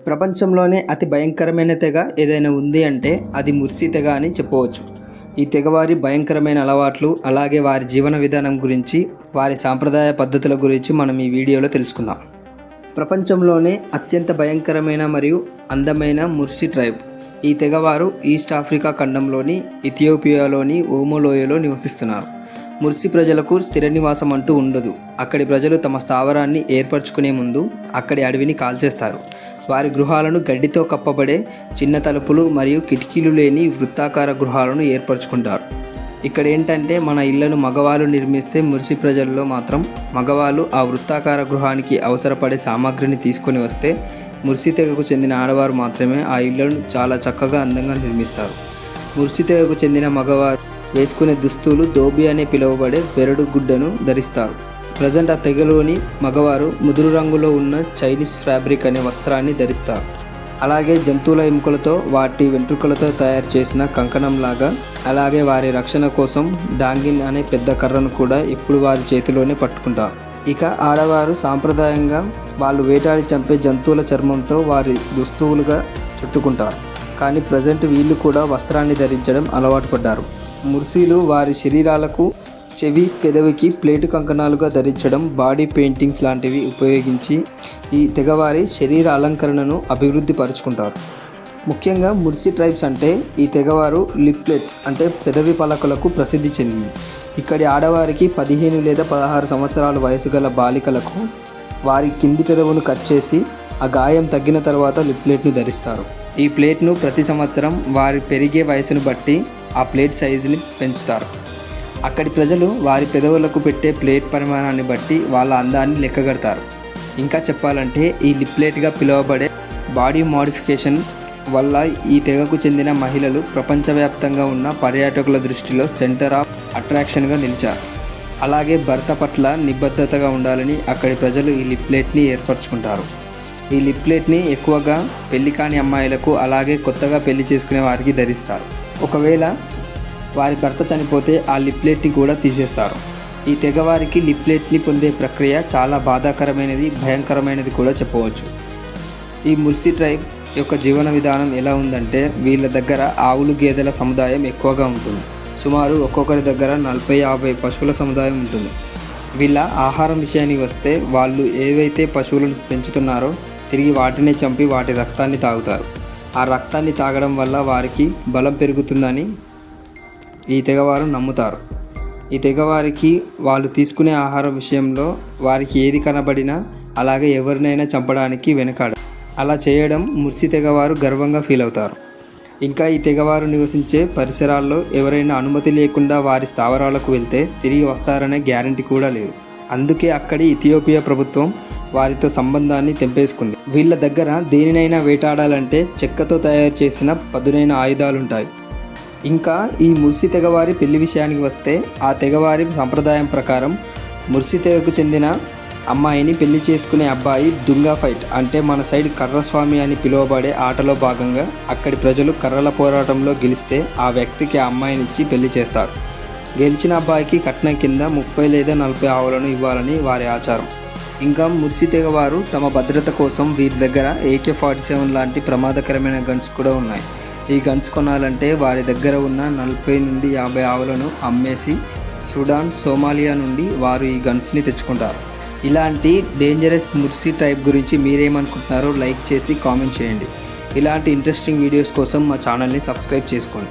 ప్రపంచంలోనే అతి భయంకరమైన తెగ ఏదైనా ఉంది అంటే అది ముర్సి తెగ అని చెప్పవచ్చు. ఈ తెగవారి భయంకరమైన అలవాట్లు, అలాగే వారి జీవన విధానం గురించి, వారి సాంప్రదాయ పద్ధతుల గురించి మనం ఈ వీడియోలో తెలుసుకుందాం. ప్రపంచంలోనే అత్యంత భయంకరమైన మరియు అందమైన ముర్సి ట్రైబ్. ఈ తెగవారు ఈస్ట్ ఆఫ్రికా ఖండంలోని ఇథియోపియాలోని ఓమో లోయలో నివసిస్తున్నారు. ముర్సి ప్రజలకు స్థిర నివాసం అంటూ ఉండదు. అక్కడి ప్రజలు తమ స్థావరాన్ని ఏర్పరచుకునే ముందు అక్కడి అడవిని కాల్చేస్తారు. వారి గృహాలను గడ్డితో కప్పబడే చిన్న తలుపులు మరియు కిటికీలు లేని వృత్తాకార గృహాలను ఏర్పరచుకుంటారు. ఇక్కడ ఏంటంటే మన ఇళ్లను మగవాళ్ళు నిర్మిస్తే, ముర్సి ప్రజల్లో మాత్రం మగవాళ్ళు ఆ వృత్తాకార గృహానికి అవసరపడే సామాగ్రిని తీసుకొని వస్తే, ముర్సి తెగకు చెందిన ఆడవారు మాత్రమే ఆ ఇళ్లను చాలా చక్కగా అందంగా నిర్మిస్తారు. ముర్సి తెగకు చెందిన మగవారు వేసుకునే దుస్తులు దోబి అనే పిలువబడే బెరడు గుడ్డను ధరిస్తారు. ప్రజెంట్ ఆ తెగలోని మగవారు ముదురు రంగులో ఉన్న చైనీస్ ఫ్యాబ్రిక్ అనే వస్త్రాన్ని ధరిస్తారు. అలాగే జంతువుల ఎముకలతో, వాటి వెంట్రుకలతో తయారు చేసిన కంకణంలాగా, అలాగే వారి రక్షణ కోసం డాంగిన్ అనే పెద్ద కర్రను కూడా ఇప్పుడు వారి చేతిలోనే పట్టుకుంటారు. ఇక ఆడవారు సాంప్రదాయంగా వాళ్ళు వేటాడి చంపే జంతువుల చర్మంతో వారి దుస్తువులుగా చుట్టుకుంటారు. కానీ ప్రజెంట్ వీళ్ళు కూడా వస్త్రాన్ని ధరించడం అలవాటు పడ్డారు. ముర్సీలు వారి శరీరాలకు చెవి, పెదవికి ప్లేటు కంకణాలుగా ధరించడం, బాడీ పెయింటింగ్స్ లాంటివి ఉపయోగించి ఈ తెగవారి శరీర అలంకరణను అభివృద్ధి పరుచుకుంటారు. ముఖ్యంగా ముర్సి ట్రైబ్స్ అంటే ఈ తెగవారు లిప్లెట్స్ అంటే పెదవి పలకలకు ప్రసిద్ధి చెందింది. ఇక్కడి ఆడవారికి 15 లేదా 16 సంవత్సరాల వయసు గల బాలికలకు వారి కింది పెదవును కట్ చేసి ఆ గాయం తగ్గిన తర్వాత లిప్లెట్ను ధరిస్తారు. ఈ ప్లేట్ను ప్రతి సంవత్సరం వారి పెరిగే వయసును బట్టి ఆ ప్లేట్ సైజుని పెంచుతారు. అక్కడి ప్రజలు వారి పెదవులకు పెట్టే ప్లేట్ పరిమాణాన్ని బట్టి వాళ్ళ అందాన్ని లెక్కగడతారు. ఇంకా చెప్పాలంటే ఈ లిప్లెట్గా పిలువబడే బాడీ మోడిఫికేషన్ వల్ల ఈ తెగకు చెందిన మహిళలు ప్రపంచవ్యాప్తంగా ఉన్న పర్యాటకుల దృష్టిలో సెంటర్ ఆఫ్ అట్రాక్షన్గా నిలిచారు. అలాగే భర్త పట్ల నిబద్ధతగా ఉండాలని అక్కడి ప్రజలు ఈ లిప్లెట్ని ఏర్పరచుకుంటారు. ఈ లిప్లెట్ని ఎక్కువగా పెళ్లి కాని అమ్మాయిలకు, అలాగే కొత్తగా పెళ్లి చేసుకునే వారికి ధరిస్తారు. ఒకవేళ వారి భర్త చనిపోతే ఆ లిప్లెట్ని కూడా తీసేస్తారు. ఈ తెగవారికి లిప్లెట్ని పొందే ప్రక్రియ చాలా బాధాకరమైనది, భయంకరమైనది కూడా చెప్పవచ్చు. ఈ ముర్సి ట్రైబ్ యొక్క జీవన విధానం ఎలా ఉందంటే, వీళ్ళ దగ్గర ఆవులు, గేదెల సముదాయం ఎక్కువగా ఉంటుంది. సుమారు ఒక్కొక్కరి దగ్గర 40-50 పశువుల సముదాయం ఉంటుంది. వీళ్ళ ఆహారం విషయానికి వస్తే, వాళ్ళు ఏవైతే పశువులను పెంచుతున్నారో తిరిగి వాటినే చంపి వాటి రక్తాన్ని తాగుతారు. ఆ రక్తాన్ని తాగడం వల్ల వారికి బలం పెరుగుతుందని ఈ తెగవారు నమ్ముతారు. ఈ తెగవారికి వాళ్ళు తీసుకునే ఆహారం విషయంలో వారికి ఏది కనబడినా, అలాగే ఎవరినైనా చంపడానికి వెనకాడ. అలా చేయడం ముర్సి తెగవారు గర్వంగా ఫీల్ అవుతారు. ఇంకా ఈ తెగవారు నివసించే పరిసరాల్లో ఎవరైనా అనుమతి లేకుండా వారి స్థావరాలకు వెళ్తే తిరిగి వస్తారనే గ్యారంటీ కూడా లేదు. అందుకే అక్కడి ఇథియోపియా ప్రభుత్వం వారితో సంబంధాన్ని తెంపేసుకుంది. వీళ్ళ దగ్గర దేనినైనా వేటాడాలంటే చెక్కతో తయారు చేసిన పదునైన ఆయుధాలుంటాయి. ఇంకా ఈ ముర్సి తెగవారి పెళ్లి విషయానికి వస్తే, ఆ తెగవారి సంప్రదాయం ప్రకారం ముర్సి తెగకు చెందిన అమ్మాయిని పెళ్లి చేసుకునే అబ్బాయి దుంగా ఫైట్ అంటే మన సైడ్ కర్రస్వామి అని పిలువబడే ఆటలో భాగంగా అక్కడి ప్రజలు కర్రల పోరాటంలో గెలిస్తే ఆ వ్యక్తికి ఆ అమ్మాయినిచ్చి పెళ్లి చేస్తారు. గెలిచిన అబ్బాయికి కట్నం కింద 30 లేదా 40 ఆవులను ఇవ్వాలని వారి ఆచారం. ఇంకా ముర్సి తెగవారు తమ భద్రత కోసం వీరి దగ్గర AK-47 లాంటి ప్రమాదకరమైన గన్స్ కూడా ఉన్నాయి. ఈ గన్స్ కొనాలంటే వారి దగ్గర ఉన్న 40 నుండి 50 ఆవులను అమ్మేసి సుడాన్, సోమాలియా నుండి వారు ఈ గన్స్ని తెచ్చుకుంటారు. ఇలాంటి డేంజరస్ ముర్సి ట్రైబ్ గురించి మీరేమనుకుంటున్నారో లైక్ చేసి కామెంట్ చేయండి. ఇలాంటి ఇంట్రెస్టింగ్ వీడియోస్ కోసం మా ఛానల్ని సబ్స్క్రైబ్ చేసుకోండి.